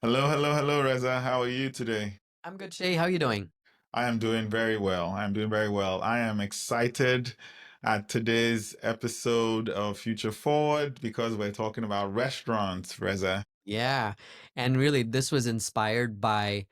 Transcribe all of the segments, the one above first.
Hello, hello, hello, Reza. How are you today? I'm good, Shay. How you doing? I am doing very well. I am doing very well. I am excited at today's episode of Future Forward because we're talking about restaurants, Reza. Yeah. And really, this was inspired by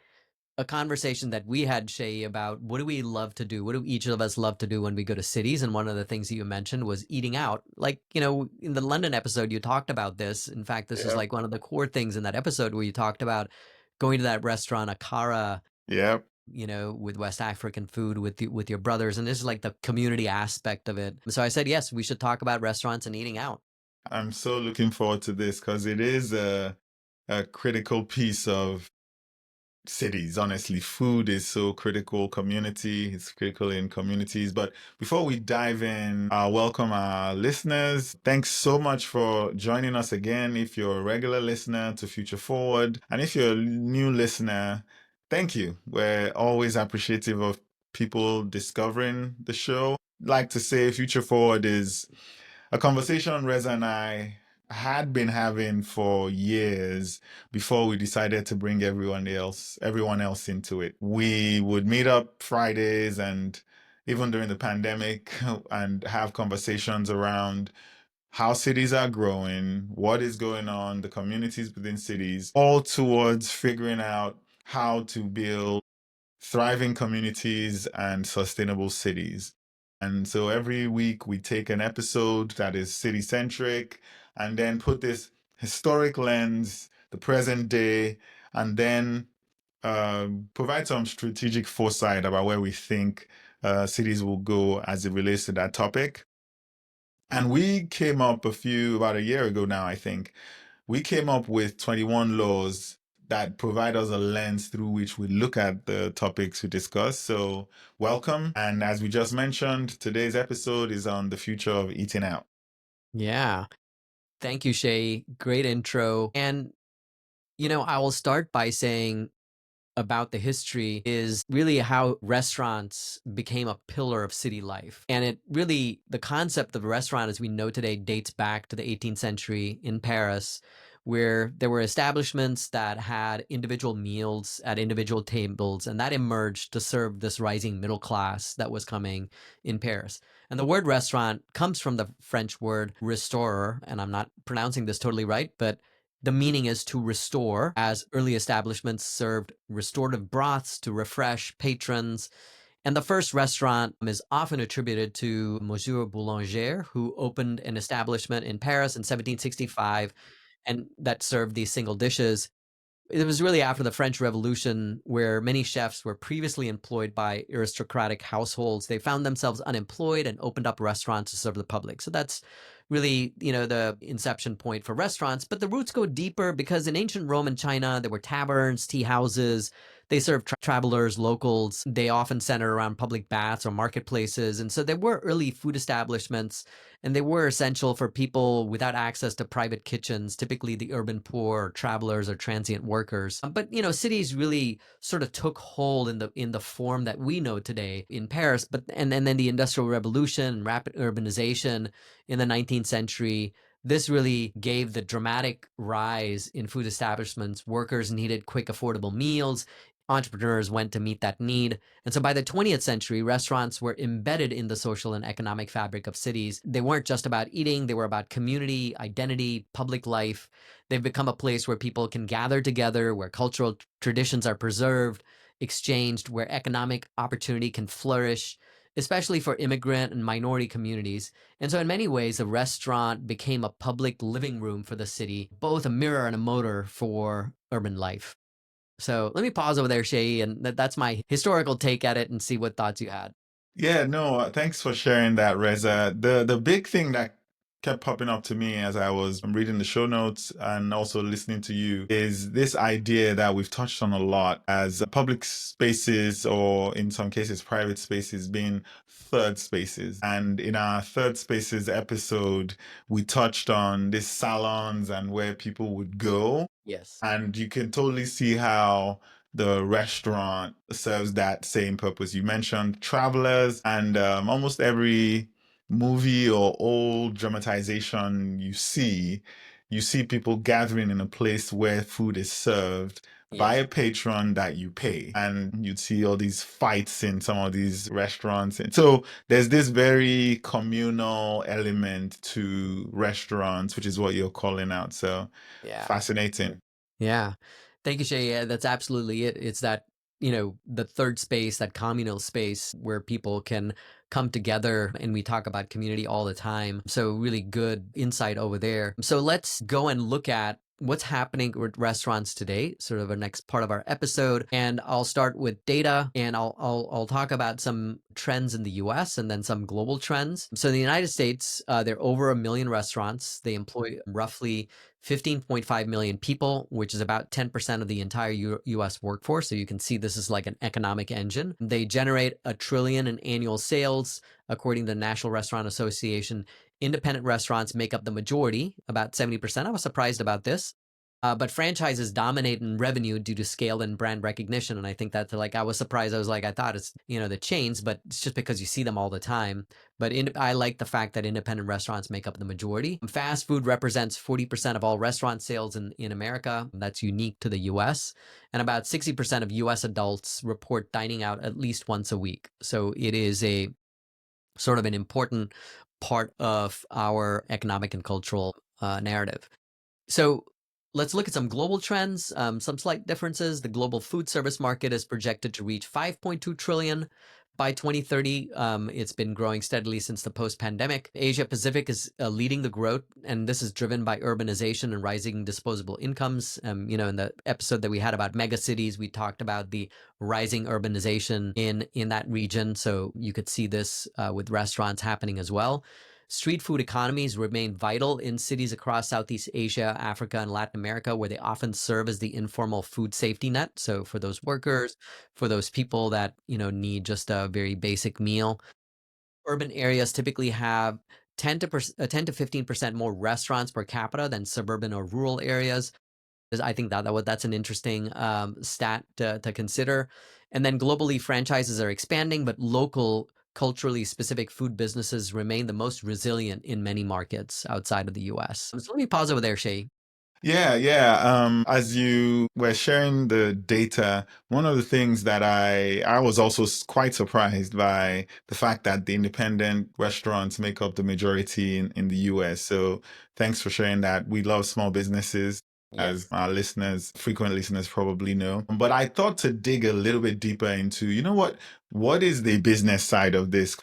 a conversation that we had, Shay, about what do we love to do? What do each of us love to do when we go to cities? And one of the things that you mentioned was eating out. Like, in the London episode, you talked about this. In fact, this was Yep. like one of the core things in that episode where you talked about going to that restaurant, Akara, Yep. with West African food with your brothers. And this is like the community aspect of it. So I said, yes, we should talk about restaurants and eating out. I'm so looking forward to this because it is a critical piece of cities. Honestly, food is so critical. Community is critical in communities. But before we dive in, welcome our listeners. Thanks so much for joining us again. If you're a regular listener to Future Forward, and if you're a new listener, thank you. We're always appreciative of people discovering the show. Like to say, Future Forward is a conversation Reza and I had been having for years before we decided to bring everyone else into it. We would meet up Fridays and even during the pandemic and have conversations around how cities are growing, what is going on, the communities within cities, all towards figuring out how to build thriving communities and sustainable cities. And so every week we take an episode that is city centric and then put this historic lens, the present day, and then provide some strategic foresight about where we think cities will go as it relates to that topic. And we came up about a year ago now, I think, we came up with 21 laws that provide us a lens through which we look at the topics we discuss. So, welcome. And as we just mentioned, today's episode is on the future of eating out. Yeah. Thank you, Shay. Great intro. And, I will start by saying about the history is really how restaurants became a pillar of city life. And the concept of a restaurant as we know today dates back to the 18th century in Paris, where there were establishments that had individual meals at individual tables, and that emerged to serve this rising middle class that was coming in Paris. And the word restaurant comes from the French word restaurer, and I'm not pronouncing this totally right, but the meaning is to restore, as early establishments served restorative broths to refresh patrons. And the first restaurant is often attributed to Monsieur Boulanger, who opened an establishment in Paris in 1765 and that served these single dishes. It was really after the French Revolution where many chefs were previously employed by aristocratic households. They found themselves unemployed and opened up restaurants to serve the public. So that's really, the inception point for restaurants. But the roots go deeper because in ancient Rome and China, there were taverns, tea houses. They served travelers, locals. They often centered around public baths or marketplaces. And so there were early food establishments, and they were essential for people without access to private kitchens, typically the urban poor, or travelers, or transient workers. But cities really sort of took hold in the form that we know today in Paris. But and then the Industrial Revolution and rapid urbanization in the 19th century. This really gave the dramatic rise in food establishments. Workers needed quick, affordable meals. Entrepreneurs went to meet that need. And so by the 20th century, restaurants were embedded in the social and economic fabric of cities. They weren't just about eating, they were about community, identity, public life. They've become a place where people can gather together, where cultural traditions are preserved, exchanged, where economic opportunity can flourish, especially for immigrant and minority communities. And so, in many ways, a restaurant became a public living room for the city, both a mirror and a motor for urban life. So let me pause over there, Shay, and that's my historical take at it and see what thoughts you had. Yeah, no, thanks for sharing that, Reza. The big thing that kept popping up to me as I was reading the show notes and also listening to you is this idea that we've touched on a lot as public spaces, or in some cases private spaces, being third spaces. And in our third spaces episode, we touched on these salons and where people would go, Yes. and you can totally see how the restaurant serves that same purpose. You mentioned travelers, and almost every movie or old dramatization you see you see people gathering in a place where food is served by Yes. a patron that you pay. And you'd see all these fights in some of these restaurants. And so there's this very communal element to restaurants, which is what you're calling out. So Yeah. fascinating. Yeah. Thank you, Shay. Yeah, that's absolutely it. It's that, the third space, that communal space where people can come together, and we talk about community all the time. So really good insight over there. So let's go and look at what's happening with restaurants today, sort of our next part of our episode. And I'll start with data, and I'll talk about some trends in the US and then some global trends. So in the United States, there are over 1 million restaurants. They employ roughly 15.5 million people, which is about 10% of the entire US workforce. So you can see this is like an economic engine. They generate $1 trillion in annual sales, according to the National Restaurant Association. Independent restaurants make up the majority, about 70%. I was surprised about this. But franchises dominate in revenue due to scale and brand recognition. And I think that's like, I was surprised. I was like, I thought it's, the chains, but it's just because you see them all the time. But I like the fact that independent restaurants make up the majority. Fast food represents 40% of all restaurant sales in America. That's unique to the US. And about 60% of US adults report dining out at least once a week. So it is a sort of an important part of our economic and cultural narrative. So let's look at some global trends, some slight differences. The global food service market is projected to reach 5.2 trillion by 2030. It's been growing steadily since the post-pandemic. Asia Pacific is leading the growth, and this is driven by urbanization and rising disposable incomes. In the episode that we had about mega cities, we talked about the rising urbanization in that region. So you could see this with restaurants happening as well. Street food economies remain vital in cities across Southeast Asia, Africa, and Latin America, where they often serve as the informal food safety net. So for those workers, for those people that, need just a very basic meal. Urban areas typically have 10 to 15% more restaurants per capita than suburban or rural areas. I think that's an interesting stat to consider. And then globally, franchises are expanding, but local, culturally specific food businesses remain the most resilient in many markets outside of the US. So let me pause over there, Shay. Yeah, yeah. As you were sharing the data, one of the things that I was also quite surprised by the fact that the independent restaurants make up the majority in the US. So thanks for sharing that. We love small businesses, as Yes. our listeners, frequent listeners probably know. But I thought to dig a little bit deeper into, what is the business side of this?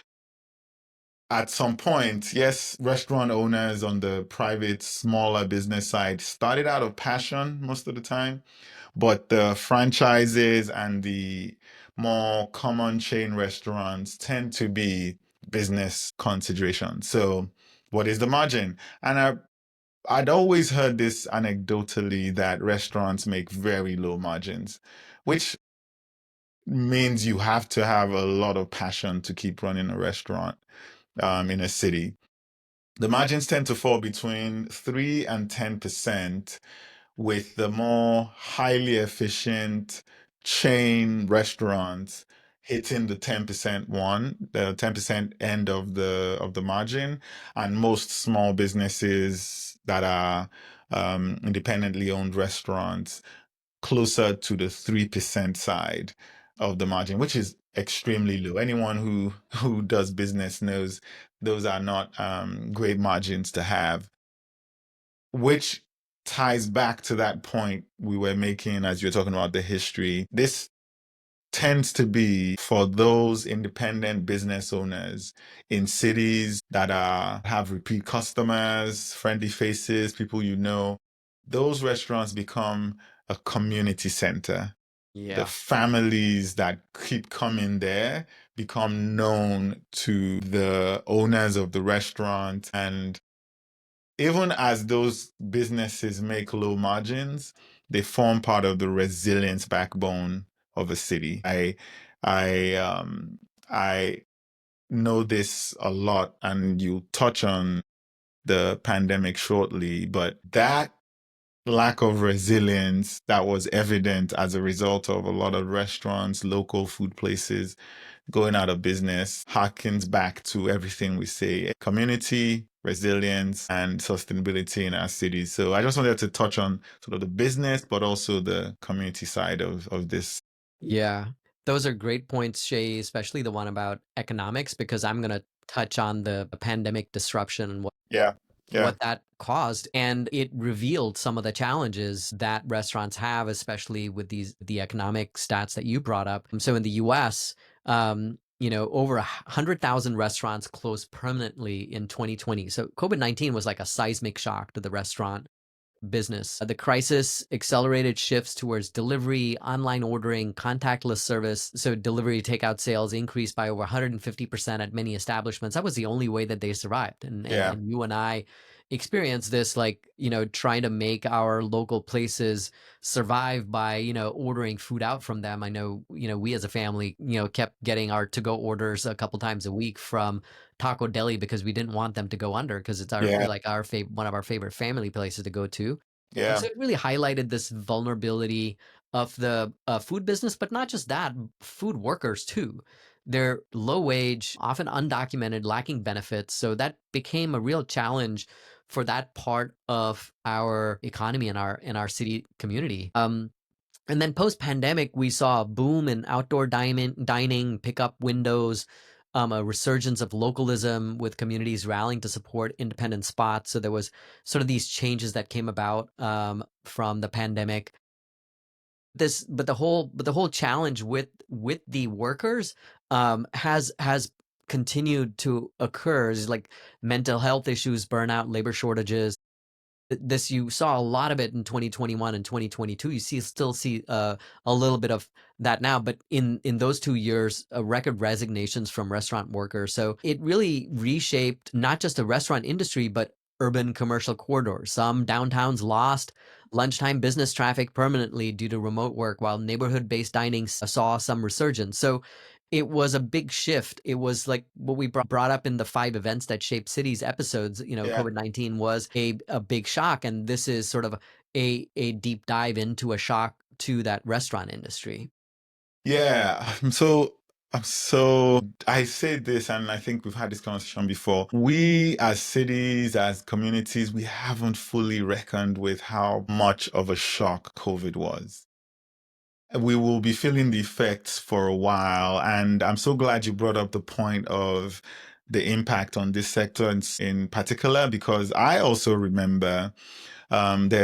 At some point, yes, restaurant owners on the private, smaller business side started out of passion most of the time, but the franchises and the more common chain restaurants tend to be business considerations. So, what is the margin? And I'd always heard this anecdotally that restaurants make very low margins, which means you have to have a lot of passion to keep running a restaurant in a city. The margins tend to fall between 3 and 10%, with the more highly efficient chain restaurants hitting the 10% the 10% end of the margin, and most small businesses that are independently owned restaurants closer to the 3% side of the margin, which is extremely low. Anyone who does business knows those are not great margins to have, which ties back to that point we were making as you're talking about the history. This tends to be for those independent business owners in cities that have repeat customers, friendly faces, people you know. Those restaurants become a community center. The Yeah. families that keep coming there become known to the owners of the restaurant. And even as those businesses make low margins, they form part of the resilience backbone of a city. I know this a lot, and you touch on the pandemic shortly, but that lack of resilience that was evident as a result of a lot of restaurants, local food places going out of business harkens back to everything we say: community, resilience and sustainability in our cities. So I just wanted to touch on sort of the business, but also the community side of this. Yeah. Those are great points, Shay, especially the one about economics, because I'm going to touch on the pandemic disruption and Yeah. Yeah. what that caused, and it revealed some of the challenges that restaurants have, especially with the economic stats that you brought up. So in the US, over 100,000 restaurants closed permanently in 2020. So COVID-19 was like a seismic shock to the restaurant business. The crisis accelerated shifts towards delivery, online ordering, contactless service. So delivery takeout sales increased by over 150% at many establishments. That was the only way that they survived. And and Yeah. and you and I experienced this, like, trying to make our local places survive by, ordering food out from them. I know, we as a family, kept getting our to-go orders a couple times a week from Taco Deli because we didn't want them to go under, because it's Yeah. like one of our favorite family places to go to. And Yeah. so it really highlighted this vulnerability of the food business, but not just that, food workers too. They're low wage, often undocumented, lacking benefits. So that became a real challenge for that part of our economy and our city community. And then post pandemic, we saw a boom in outdoor dining, pickup windows, a resurgence of localism with communities rallying to support independent spots. So there was sort of these changes that came about from the pandemic. But the whole challenge with the workers has continued to occur. Is like mental health issues, burnout, labor shortages. This, you saw a lot of it in 2021 and 2022. You still see a little bit of that now, but in those 2 years, record resignations from restaurant workers. So it really reshaped not just the restaurant industry, but urban commercial corridors. Some downtowns lost lunchtime business traffic permanently due to remote work, while neighborhood-based dining saw some resurgence. So it was a big shift. It was like what we brought up in the 5 events that shape cities episodes. Yeah. COVID-19 was a big shock, and this is sort of a deep dive into a shock to that restaurant industry. Yeah. I say this, and I think we've had this conversation before. We as cities, as communities, we haven't fully reckoned with how much of a shock COVID was. We will be feeling the effects for a while. And I'm so glad you brought up the point of the impact on this sector in particular, because I also remember and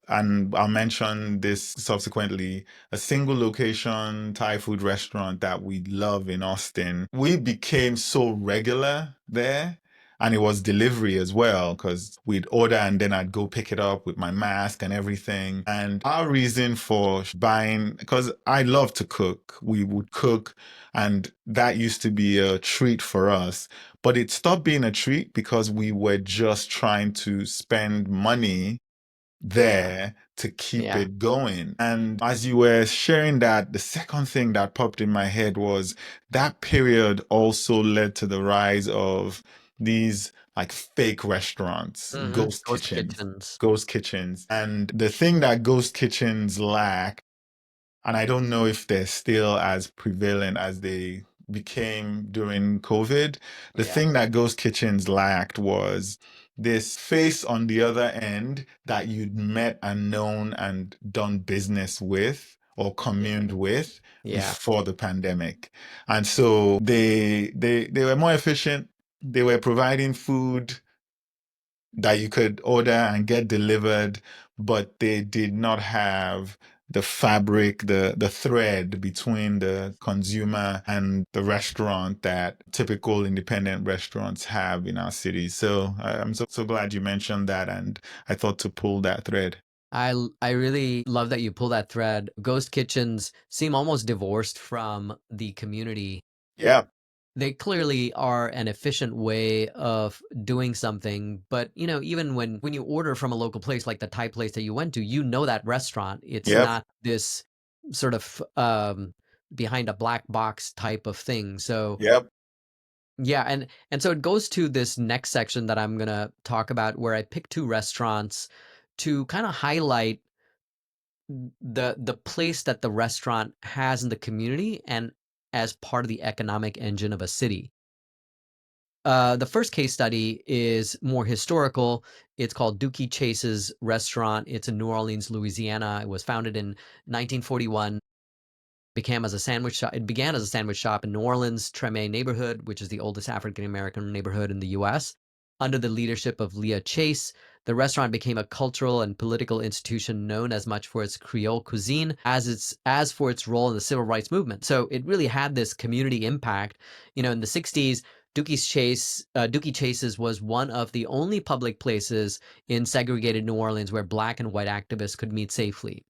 I'll mention this subsequently, a single location Thai food restaurant that we love in Austin. We became so regular there. And it was delivery as well, because we'd order and then I'd go pick it up with my mask and everything. And our reason for buying, because I love to cook, we would cook, and that used to be a treat for us. But it stopped being a treat because we were just trying to spend money there to keep Yeah. it going. And as you were sharing that, the second thing that popped in my head was that period also led to the rise of these like fake restaurants, ghost Ghost kitchens, kitchens. ghost kitchens. And the thing that ghost kitchens lack, and I don't know if they're still as prevalent as they became during COVID. The Yeah. thing that ghost kitchens lacked was this face on the other end that you'd met and known and done business with or communed with Yeah. before the pandemic. And so they were more efficient. They were providing food that you could order and get delivered, but they did not have the fabric, the thread between the consumer and the restaurant that typical independent restaurants have in our city. So I'm so glad you mentioned that, and I thought to pull that thread. I really love that you pull that thread. Ghost kitchens seem almost divorced from the community. Yeah, They clearly are an efficient way of doing something, but even when you order from a local place like the Thai place that you went to, that restaurant. It's yep, not this sort of behind a black box type of thing. So yep. yeah, and so it goes to this next section that I'm gonna talk about, where I pick two restaurants to kind of highlight the place that the restaurant has in the community and as part of the economic engine of a city. The first case study is more historical. It's called Dookie Chase's Restaurant. It's in New Orleans, Louisiana. It was founded in 1941. Became as a sandwich shop. It began as a sandwich shop in New Orleans, Treme neighborhood, which is the oldest African American neighborhood in the U.S. Under the leadership of Leah Chase, the restaurant became a cultural and political institution known as much for its Creole cuisine as for its role in the civil rights movement. So it really had this community impact. In the 60s, Dookie Chase's was one of the only public places in segregated New Orleans where Black and white activists could meet safely.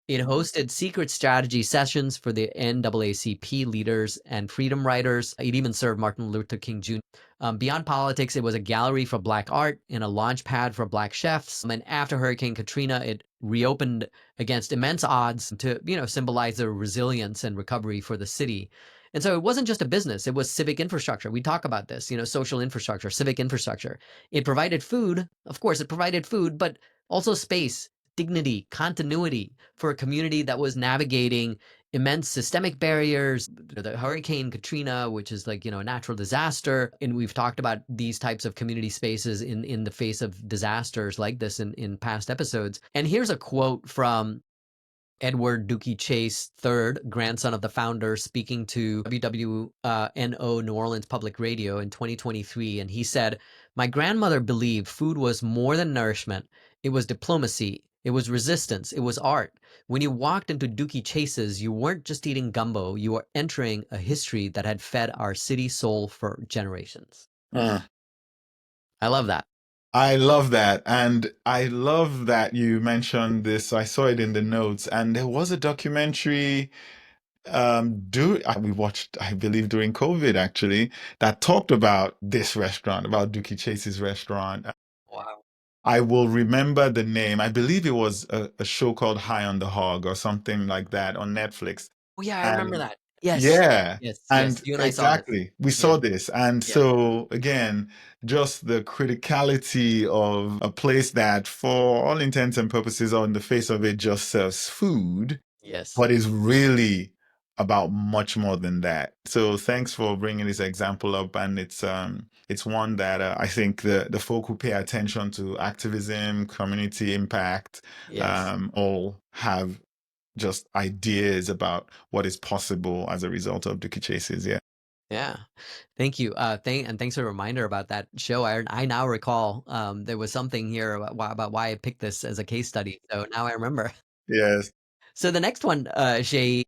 It hosted secret strategy sessions for the NAACP leaders and freedom riders. It even served Martin Luther King Jr. Beyond politics, it was a gallery for Black art and a launch pad for Black chefs. And after Hurricane Katrina, it reopened against immense odds to, symbolize the resilience and recovery for the city. And so it wasn't just a business, it was civic infrastructure. We talk about this, social infrastructure, civic infrastructure. It provided food, of course, it provided food, but also space, dignity, continuity for a community that was navigating immense systemic barriers, the Hurricane Katrina, which is like, a natural disaster. And we've talked about these types of community spaces in the face of disasters like this in past episodes. And here's a quote from Edward Dookie Chase III, grandson of the founder, speaking to WWNO New Orleans Public Radio in 2023. And he said, "My grandmother believed food was more than nourishment. It was diplomacy. It was resistance. It was art. When you walked into Dookie Chase's, you weren't just eating gumbo. You were entering a history that had fed our city soul for generations." Uh, I love that. I love that. And I love that you mentioned this. I saw it in the notes, and there was a documentary we watched, I believe, during COVID actually, that talked about this restaurant, about Dookie Chase's restaurant. Wow. I will remember the name. I believe it was a show called High on the Hog or something like that on Netflix. Oh, yeah, I remember And that. Yes. yeah, Yes. Yes. and You and I saw this. exactly, we Yeah. saw this. And Yeah. so again, just the criticality of a place that, for all intents and purposes, on the face of it, just serves food, Yes. but is really about much more than that. So thanks for bringing this example up, and it's one that I think the folk who pay attention to activism, community impact, Yes. all have just ideas about what is possible as a result of Dookie Chases. Yeah. Yeah. Thank you. Thanks for the reminder about that show. I now recall there was something here about why I picked this as a case study. So now I remember. Yes. So the next one, Shay,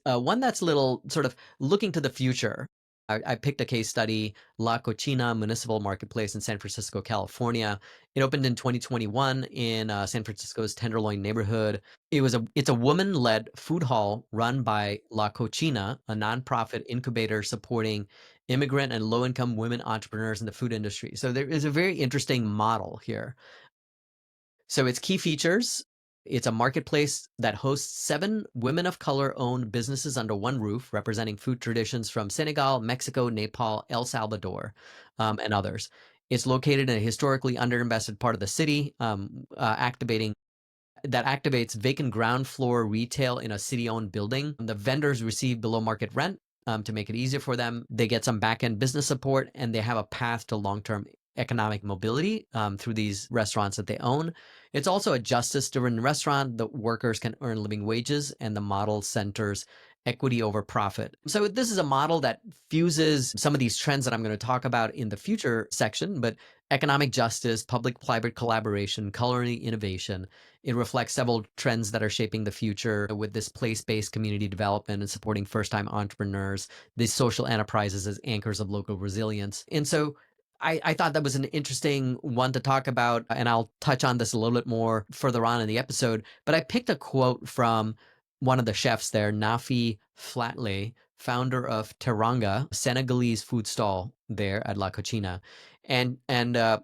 one that's a little sort of looking to the future. I picked a case study, La Cochina Municipal Marketplace in San Francisco, California. It opened in 2021 in San Francisco's Tenderloin neighborhood. It's a woman-led food hall run by La Cochina, a nonprofit incubator supporting immigrant and low-income women entrepreneurs in the food industry. So there is a very interesting model here. So its key features, it's a marketplace that hosts 7 women of color owned businesses under one roof, representing food traditions from Senegal, Mexico, Nepal, El Salvador, and others. It's located in a historically underinvested part of the city, activates vacant ground floor retail in a city-owned building. The vendors receive below market rent to make it easier for them. They get some back-end business support, and they have a path to long-term economic mobility through these restaurants that they own. It's also a justice-driven restaurant. The workers can earn living wages, and the model centers equity over profit. So this is a model that fuses some of these trends that I'm going to talk about in the future section, but economic justice, public-private collaboration, culinary innovation. It reflects several trends that are shaping the future with this place-based community development and supporting first-time entrepreneurs, these social enterprises as anchors of local resilience. And so I thought that was an interesting one to talk about, and I'll touch on this a little bit more further on in the episode. But I picked a quote from one of the chefs there, Nafi Flatley, founder of Teranga, Senegalese food stall there at La Cochina. And the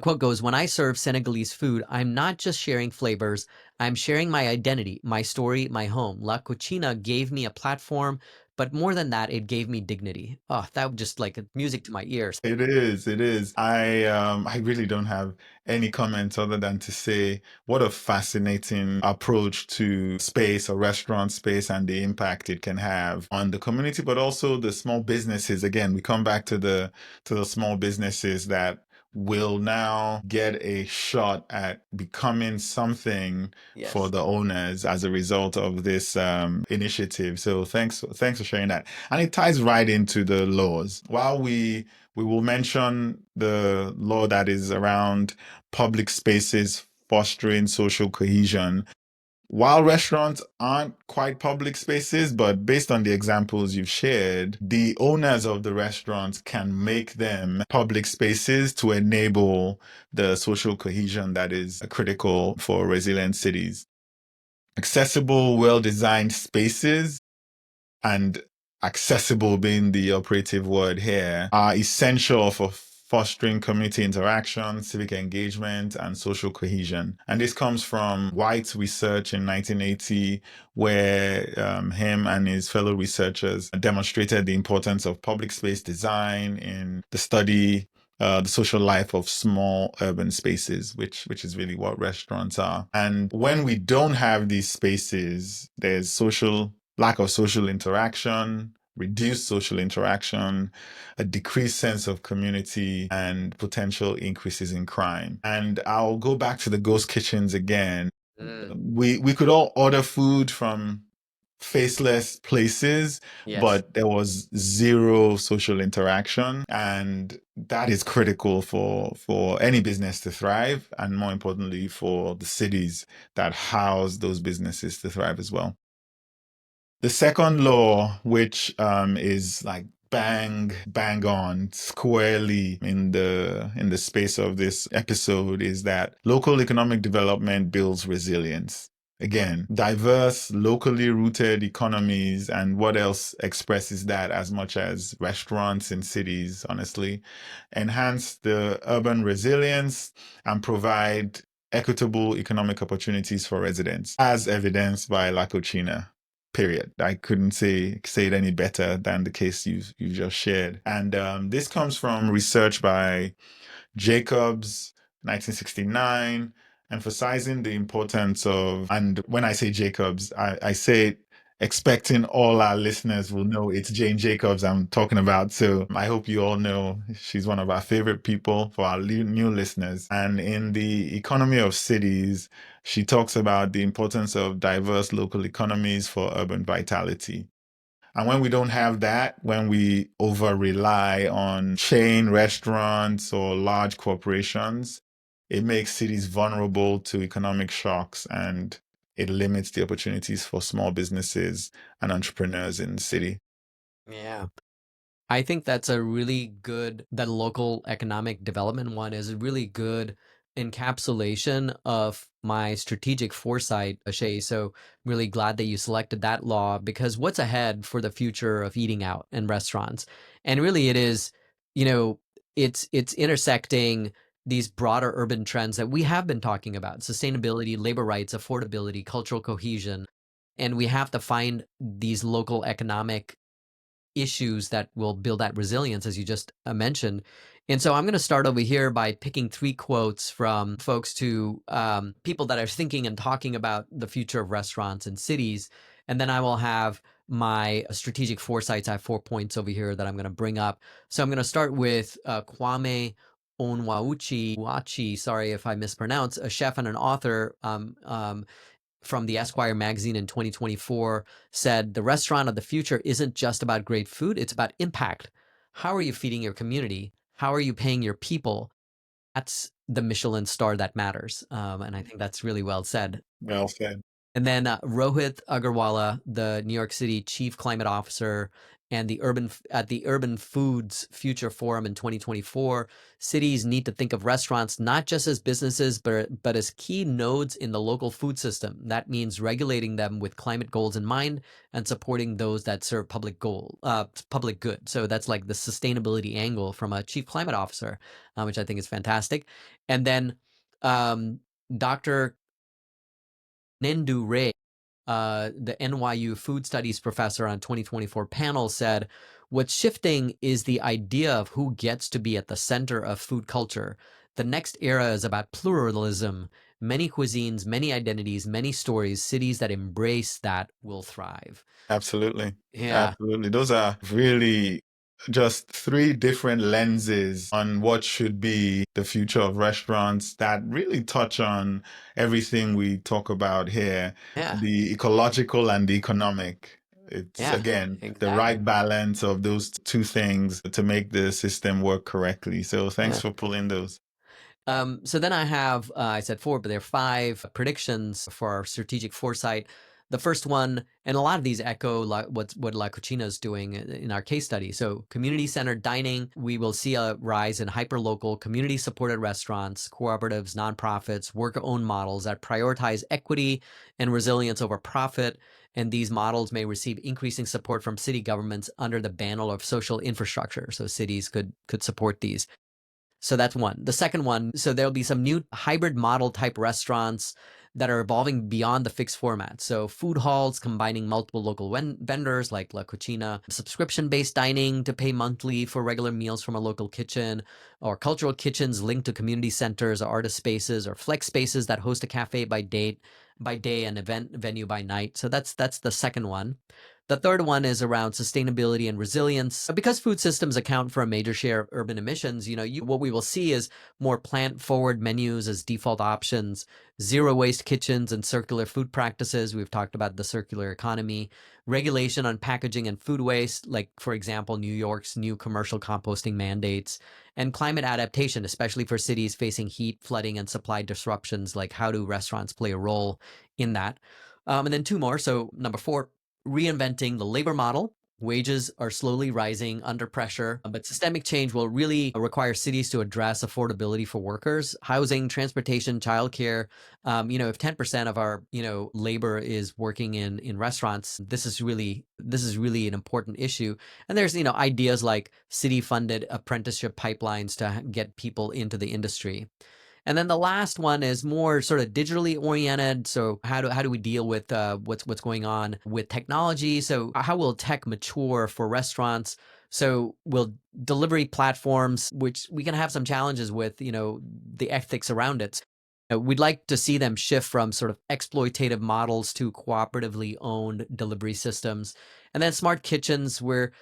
quote goes, "When I serve Senegalese food, I'm not just sharing flavors, I'm sharing my identity, my story, my home. La Cucina gave me a platform, but more than that, it gave me dignity. Oh, that was just like music to my ears. It is, it is. I really don't have any comments other than to say what a fascinating approach to space or restaurant space and the impact it can have on the community, but also the small businesses. Again, we come back to the small businesses that will now get a shot at becoming something for Yes. the owners as a result of this initiative. So thanks for sharing that. And it ties right into the laws. While we will mention the law that is around public spaces fostering social cohesion. While restaurants aren't quite public spaces, but based on the examples you've shared, the owners of the restaurants can make them public spaces to enable the social cohesion that is critical for resilient cities. Accessible, well-designed spaces and accessible being the operative word here, are essential for fostering community interaction, civic engagement, and social cohesion. And this comes from White's research in 1980, where him and his fellow researchers demonstrated the importance of public space design in the study the social life of small urban spaces, which is really what restaurants are. And when we don't have these spaces, there's lack of social interaction, reduced social interaction, a decreased sense of community, and potential increases in crime. And I'll go back to the ghost kitchens again. Mm, We could all order food from faceless places, yes. but there was zero social interaction, and that is critical for any business to thrive, and more importantly for the cities that house those businesses to thrive as well. The second law, which is like bang on squarely in the space of this episode, is that local economic development builds resilience. Again, diverse, locally rooted economies, and what else expresses that as much as restaurants in cities, honestly, enhance the urban resilience and provide equitable economic opportunities for residents, as evidenced by La Cochina. Period. I couldn't say it any better than the case you just shared. And this comes from research by Jacobs, 1969, emphasizing the importance of, and when I say Jacobs, I say it expecting all our listeners will know it's Jane Jacobs I'm talking about. So I hope you all know she's one of our favorite people for our new listeners. And in the economy of cities, she talks about the importance of diverse local economies for urban vitality. And when we don't have that, when we over rely on chain restaurants or large corporations, it makes cities vulnerable to economic shocks and it limits the opportunities for small businesses and entrepreneurs in the city. Yeah. I think that's a really good, that local economic development one is a really good encapsulation of my strategic foresight, Ashay. So really glad that you selected that law because what's ahead for the future of eating out in restaurants? And really it is, you know, it's intersecting these broader urban trends that we have been talking about, sustainability, labor rights, affordability, cultural cohesion. And we have to find these local economic issues that will build that resilience, as you just mentioned. And so I'm going to start over here by picking 3 quotes from folks to people that are thinking and talking about the future of restaurants and cities. And then I will have my strategic foresights. I have 4 points over here that I'm going to bring up. So I'm going to start with Kwame Onwauchi, sorry if I mispronounce, a chef and an author. From the Esquire magazine in 2024 said, the restaurant of the future isn't just about great food, it's about impact. How are you feeding your community? How are you paying your people? That's the Michelin star that matters. And I think that's really well said. Well said. And then Rohit Agarwala, the New York City Chief Climate Officer, and at the Urban Foods Future Forum in 2024, cities need to think of restaurants not just as businesses, but as key nodes in the local food system. That means regulating them with climate goals in mind and supporting those that serve public good. So that's like the sustainability angle from a Chief Climate Officer, which I think is fantastic. And then Dr. Nendu Ray the NYU food studies professor on 2024 panel said, what's shifting is the idea of who gets to be at the center of food culture. The next era is about pluralism, many cuisines, many identities, many stories. Cities that embrace that will thrive. Absolutely. Yeah, Absolutely. Those are really just three different lenses on what should be the future of restaurants that really touch on everything we talk about here, yeah, the ecological and the economic. It's yeah, again the right exactly. balance of those two things to make the system work correctly. So thanks Yeah. for pulling those. So then I have, I said four, but there are five predictions for our strategic foresight. The first one, and a lot of these echo what La Cucina is doing in our case study. So community-centered dining, we will see a rise in hyper-local, community-supported restaurants, cooperatives, nonprofits, worker-owned models that prioritize equity and resilience over profit. And these models may receive increasing support from city governments under the banner of social infrastructure. So cities could support these. So that's one. The second one, so there'll be some new hybrid model type restaurants that are evolving beyond the fixed format. So food halls combining multiple local vendors like La Cucina, subscription-based dining to pay monthly for regular meals from a local kitchen, or cultural kitchens linked to community centers or artist spaces, or flex spaces that host a cafe by day and event venue by night. So that's the second one. The third one is around sustainability and resilience. Because food systems account for a major share of urban emissions, what we will see is more plant-forward menus as default options, zero-waste kitchens and circular food practices. We've talked about the circular economy, regulation on packaging and food waste, like, for example, New York's new commercial composting mandates, and climate adaptation, especially for cities facing heat, flooding, and supply disruptions. Like, how do restaurants play a role in that? And then two more. So number four, reinventing the labor model. Wages are slowly rising under pressure, but systemic change will really require cities to address affordability for workers, housing, transportation, childcare. If 10% of our labor is working in restaurants, this is really an important issue. And there's ideas like city-funded apprenticeship pipelines to get people into the industry. And then the last one is more sort of digitally oriented. So how do we deal with what's going on with technology? So how will tech mature for restaurants? So will delivery platforms, which we can have some challenges with, the ethics around it. We'd like to see them shift from sort of exploitative models to cooperatively owned delivery systems. And then smart kitchens where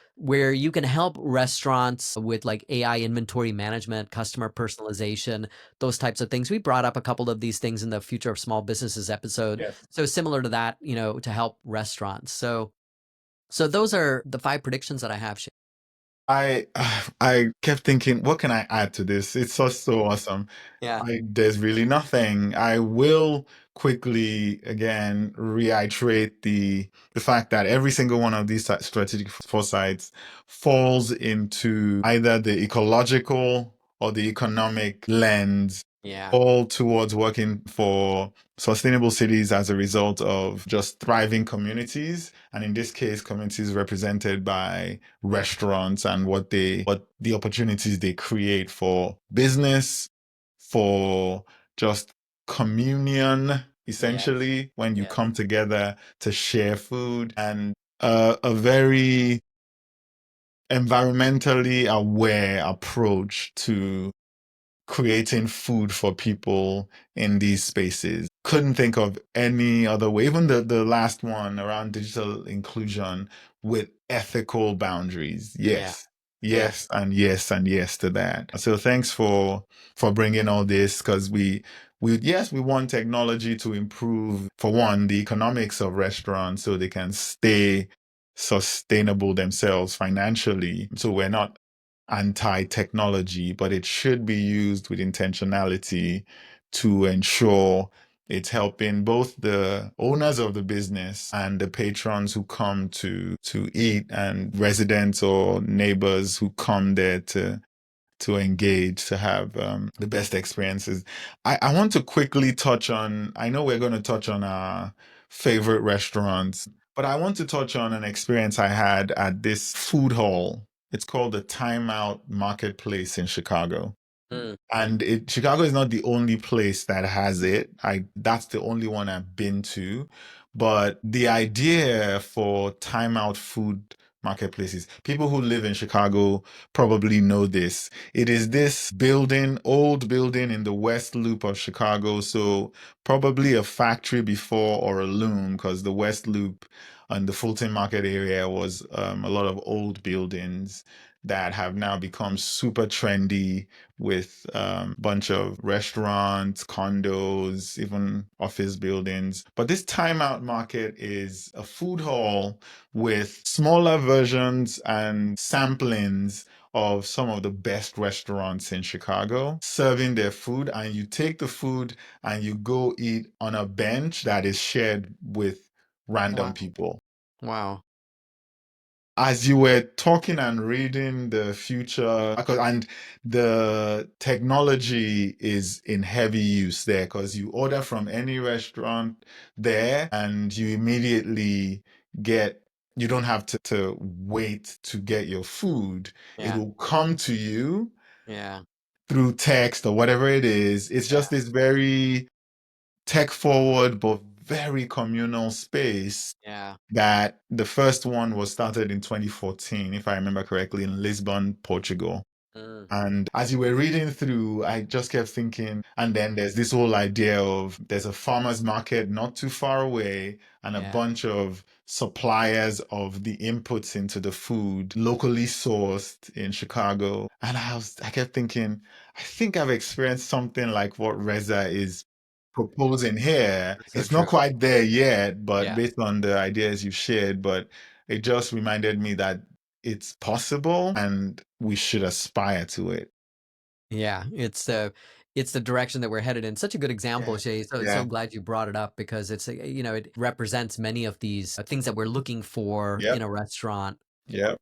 you can help restaurants with like AI inventory management, customer personalization, those types of things. We brought up a couple of these things in the Future of Small Businesses episode. Yes. So similar to that, to help restaurants. So those are the five predictions that I have. I I kept thinking, what can I add to this? It's so awesome. Yeah. There's really nothing. I will quickly again reiterate the fact that every single one of these strategic foresights falls into either the ecological or the economic lens, Yeah. all towards working for sustainable cities as a result of just thriving communities, and in this case, communities represented by restaurants and what the opportunities they create for business, for just communion, Yes. essentially, when you Yes. come together to share food, and a very environmentally aware approach to creating food for people in these spaces. Couldn't think of any other way. Even the last one around digital inclusion with ethical boundaries. Yeah. Yes. Yeah. Yes and yes and yes to that. So thanks for bringing all this, because we yes, we want technology to improve, for one, the economics of restaurants so they can stay sustainable themselves financially. So we're not anti-technology, but it should be used with intentionality to ensure it's helping both the owners of the business and the patrons who come to eat, and residents or neighbors who come there to engage, to have the best experiences. I want to quickly touch on, I know we're going to touch on our favorite restaurants, but I want to touch on an experience I had at this food hall. It's called the Time Out Marketplace in Chicago. Mm. And Chicago is not the only place that has it. That's the only one I've been to. But the idea for timeout food marketplaces, people who live in Chicago probably know this. It is this building, old building in the West Loop of Chicago. So probably a factory before or a loom, because the West Loop and the Fulton Market area was a lot of old buildings that have now become super trendy with a bunch of restaurants, condos, even office buildings. But this timeout market is a food hall with smaller versions and samplings of some of the best restaurants in Chicago serving their food. And you take the food and you go eat on a bench that is shared with random Wow. people. Wow. As you were talking and reading the future, and the technology is in heavy use there because you order from any restaurant there and you immediately get, you don't have to wait to get your food. It Yeah. will come to you Yeah. through text or whatever it is. It's Yeah. just this very tech forward but very communal space Yeah. that the first one was started in 2014, if I remember correctly, in Lisbon, Portugal. Mm. And as you were reading through, I just kept thinking, and then there's this whole idea of there's a farmer's market not too far away and a Yeah. bunch of suppliers of the inputs into the food locally sourced in Chicago. And I kept thinking, I think I've experienced something like what Reza is proposing here. That's so It's not true. quite there yet, but Yeah. based on the ideas you shared, but it just reminded me that it's possible and we should aspire to it. Yeah, it's the direction that we're headed in. Such a good example, Yeah. Shay. So Yeah. glad you brought it up because it represents many of these things that we're looking for in Yep. a restaurant. Yep.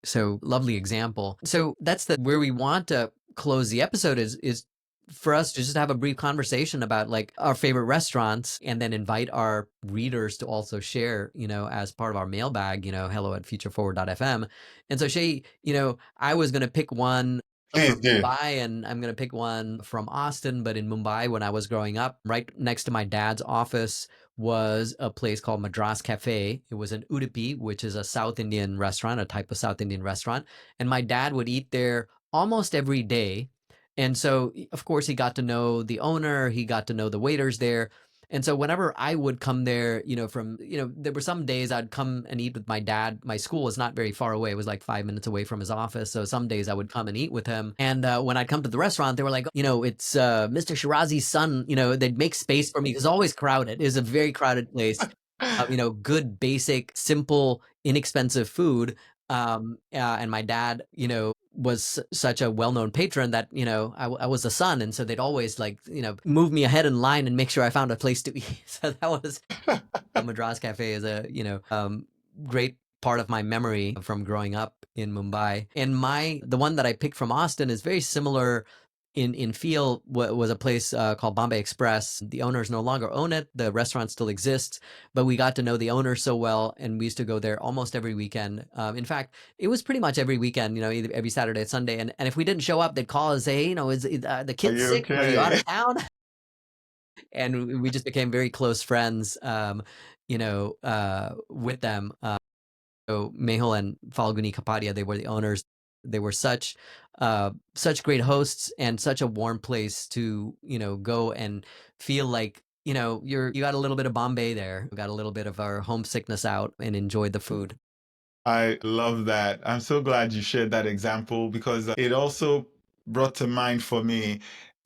So lovely example. So that's the where we want to close the episode is for us to just have a brief conversation about like our favorite restaurants and then invite our readers to also share, as part of our mailbag, hello at futureforward.fm. And so Shay, I was gonna pick one Please from do. Mumbai and I'm gonna pick one from Austin, but in Mumbai when I was growing up, right next to my dad's office was a place called Madras Cafe. It was in Udupi, which is a South Indian restaurant, a type of South Indian restaurant. And my dad would eat there almost every day. And so, of course, he got to know the owner, he got to know the waiters there. And so, whenever I would come there, there were some days I'd come and eat with my dad. My school was not very far away, it was like 5 minutes away from his office. So, some days I would come and eat with him. And when I'd come to the restaurant, they were like, it's Mr. Shirazi's son, they'd make space for me. It was always crowded. It was a very crowded place. Good, basic, simple, inexpensive food. And my dad, was such a well-known patron that I was a son, and so they'd always like move me ahead in line and make sure I found a place to eat. So that was Madras Cafe is a great part of my memory from growing up in Mumbai. And the one that I picked from Austin is very similar in feel. Was a place called Bombay Express. The owners no longer own it. The restaurant still exists, but we got to know the owner so well, and we used to go there almost every weekend. In fact, it was pretty much every weekend. Either every Saturday and Sunday. And if we didn't show up, they'd call us, say, is the Are kid you sick? Are you out okay? of town? And we just became very close friends. With them. So Mehul and Falguni Kapadia, they were the owners. They were such great hosts and such a warm place to go and feel like you got a little bit of Bombay there, you got a little bit of our homesickness out, and enjoyed the food. I love that. I'm so glad you shared that example because it also brought to mind for me.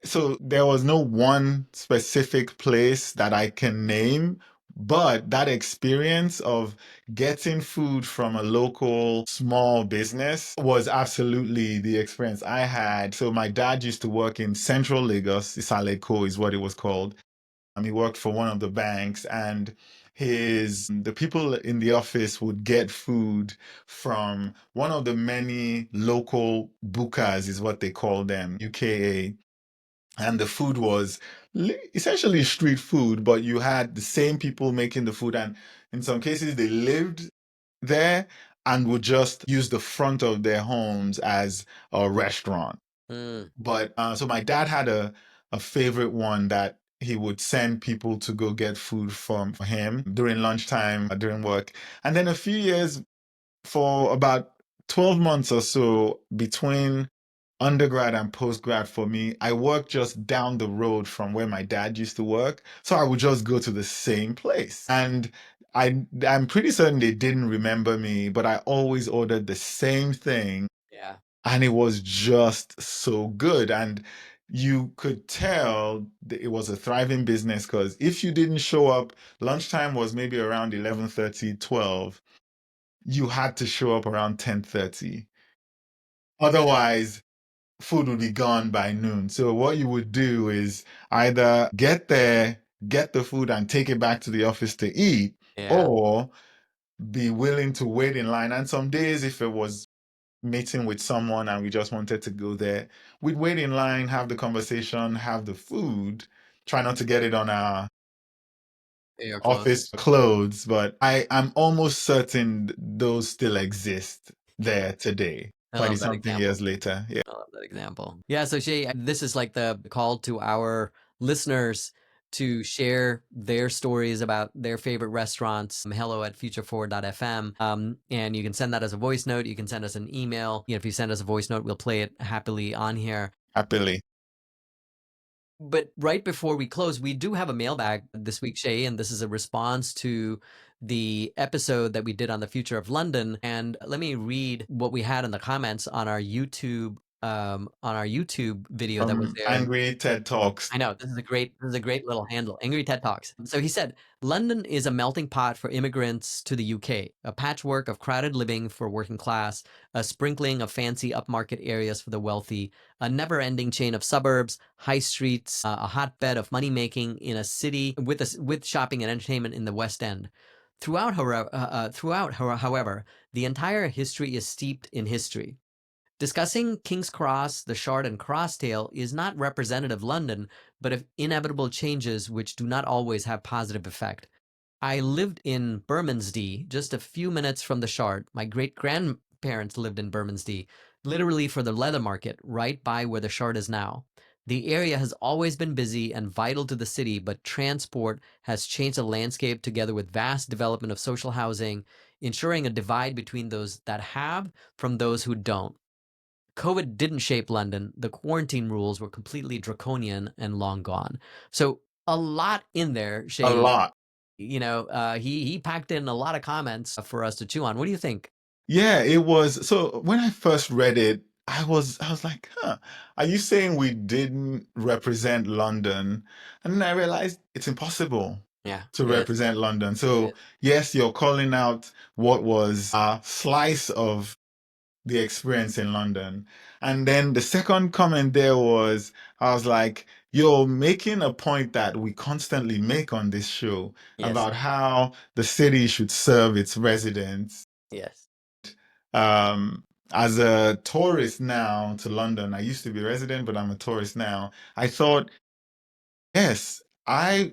So there was no one specific place that I can name, but that experience of getting food from a local small business was absolutely the experience I had. So my dad used to work in Central Lagos, Isaleko is what it was called. He worked for one of the banks, and the people in the office would get food from one of the many local bukas, is what they call them, UKA. And the food was essentially street food, but you had the same people making the food, and in some cases they lived there and would just use the front of their homes as a restaurant. Mm, But so my dad had a favorite one that he would send people to go get food for him during lunchtime, during work. And then a few years, for about 12 months or so between undergrad and postgrad for me, I worked just down the road from where my dad used to work. So I would just go to the same place. And I'm pretty certain they didn't remember me, but I always ordered the same thing. Yeah. And it was just so good. And you could tell that it was a thriving business because if you didn't show up, lunchtime was maybe around 11:30, 12. You had to show up around 10:30. Otherwise, food would be gone by noon. So what you would do is either get there, get the food and take it back to the office to eat, Yeah. or be willing to wait in line. And some days, if it was meeting with someone and we just wanted to go there, we'd wait in line, have the conversation, have the food, try not to get it on our Your office clothes. clothes, but I'm almost certain those still exist there today, I 20 love that something example. years later. Yeah, I love that example. Yeah, so Shay, this is like the call to our listeners to share their stories about their favorite restaurants. Hello at future4.fm. And you can send that as a voice note. You can send us an email. If you send us a voice note, we'll play it happily on here. happily. But right before we close, we do have a mailbag this week, Shay, and this is a response to the episode that we did on the future of London. And let me read what we had in the comments on our YouTube video that was From there. And Angry TED Talks. I know this is a great little handle. Angry TED Talks. So he said, London is a melting pot for immigrants to the UK, a patchwork of crowded living for working class, a sprinkling of fancy upmarket areas for the wealthy, a never-ending chain of suburbs, high streets, a hotbed of money making in a city with shopping and entertainment in the West End. However, the entire history is steeped in history. Discussing King's Cross, the Shard, and Crosstale is not representative London, but of inevitable changes which do not always have positive effect. I lived in Bermondsey, just a few minutes from the Shard. My great-grandparents lived in Bermondsey, literally for the leather market, right by where the Shard is now. The area has always been busy and vital to the city, but transport has changed the landscape together with vast development of social housing, ensuring a divide between those that have from those who don't. COVID didn't shape London. The quarantine rules were completely draconian and long gone. So a lot in there, A Shay. lot. He packed in a lot of comments for us to chew on. What do you think? Yeah, it was. So when I first read it, I was like, huh, are you saying we didn't represent London? And then I realized it's impossible Yeah, to it is. represent London. It So is. yes, you're calling out what was a slice of the experience in London. And then the second comment there was, I was like, you're making a point that we constantly make on this show Yes. about how the city should serve its residents. Yes. As a tourist now to London, I used to be a resident, but I'm a tourist now. I thought, yes, I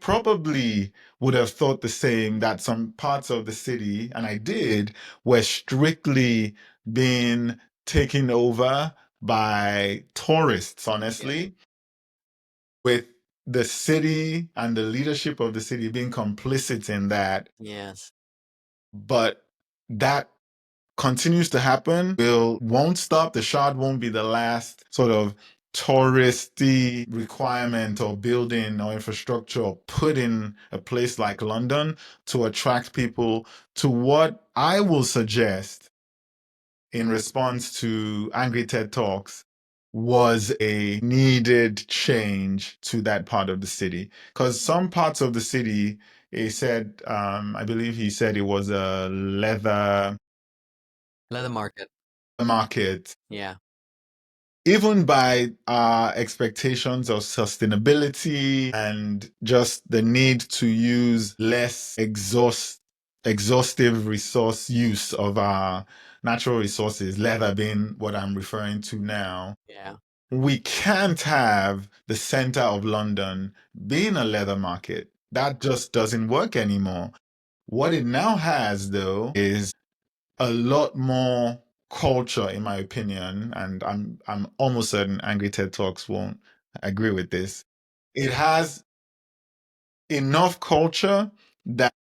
probably would have thought the same that some parts of the city, and I did, were strictly being taken over by tourists, Yes. honestly, with the city and the leadership of the city being complicit in that. Yes. But that continues to happen, will won't stop. The Shard won't be the last sort of touristy requirement or building or infrastructure or put in a place like London to attract people to what I will suggest in response to Angry TED Talks was a needed change to that part of the city. Because some parts of the city, he said, I believe he said it was a leather Leather market. market. Yeah. Even by our expectations of sustainability and just the need to use less exhaustive resource use of our natural resources, leather being what I'm referring to now, Yeah. we can't have the center of London being a leather market. That just doesn't work anymore. What it now has, though, is a lot more culture, in my opinion, and I'm almost certain Angry TED Talks won't agree with this. it has enough culture that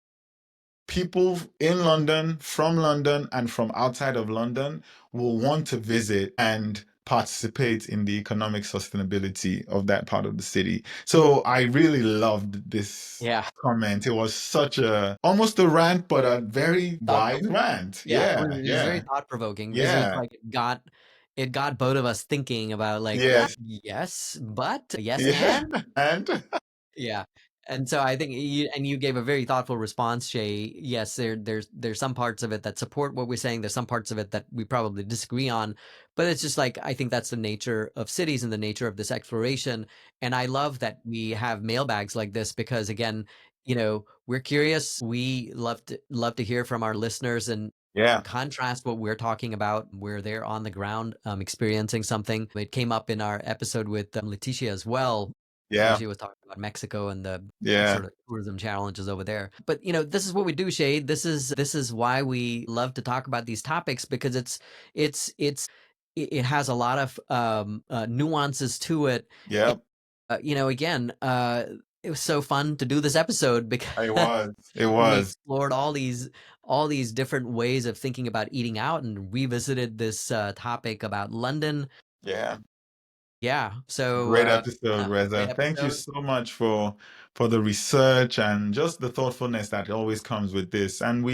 people in London, from London, and from outside of London will want to visit and participate in the economic sustainability of that part of the city. So I really loved this Yeah, comment. It was such a almost a rant, but a very thought wise rant. yeah, Yeah, it was very yeah, thought provoking because it was yeah, like it got both of us thinking about like, yes, yes, but yes, yeah. and And yeah. And so I think you gave a very thoughtful response, Shay. Yes, there's some parts of it that support what we're saying. There's some parts of it that we probably disagree on, but it's just like I think that's the nature of cities and the nature of this exploration. And I love that we have mailbags like this because again, we're curious. We love to hear from our listeners and yeah, contrast what we're talking about. We're there on the ground, experiencing something. It came up in our episode with Leticia as well, where yeah, she was talking about Mexico and the yeah, sort of tourism challenges over there. But this is what we do, Shade. This is why we love to talk about these topics because it has a lot of nuances to it. yeah. Again, it was so fun to do this episode It because was. It we was. explored all these different ways of thinking about eating out and revisited this topic about London. Yeah. Yeah, so Great episode, great Reza. Thank you episode. so much for the research and just the thoughtfulness that always comes with this. And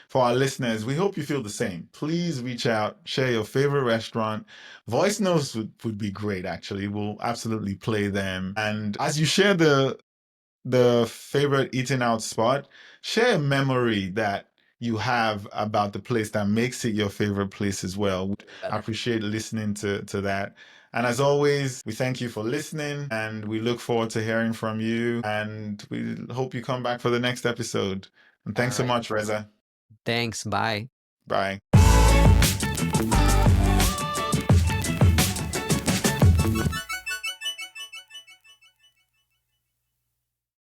for our listeners, we hope you feel the same. Please reach out, share your favorite restaurant. Voice notes would be great, actually. We'll absolutely play them. And as you share the favorite eating out spot, share a memory that you have about the place that makes it your favorite place as well. Even I better. appreciate listening to that. And as always, we thank you for listening and we look forward to hearing from you. And we hope you come back for the next episode. And All thanks so right. much, Reza. Thanks. Bye. Bye.